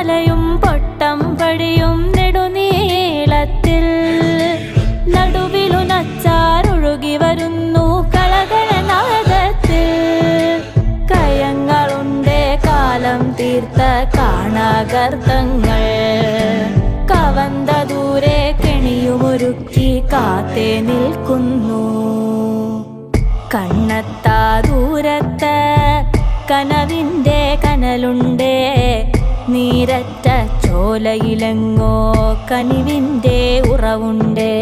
മലയും പൊട്ടം പടിയും നെടുനീളത്തിൽ നടുവിലുനച്ചാറൊഴുകി വരുന്നു കളകളനാദത്തിൽ കയങ്ങളുണ്ടേ കാലം തീർത്ത കാണാഗർത്തങ്ങൾ കവന്ത ദൂരെ കെണിയുമൊരുക്കി കാത്തേ നിൽക്കുന്നു കണ്ണെത്താ ദൂരത്ത് കനവിൻ്റെ കനലുണ്ടേ നീരറ്റ ചോലയിലെങ്ങോ കനിവിൻ്റെ ഉറവുണ്ടേ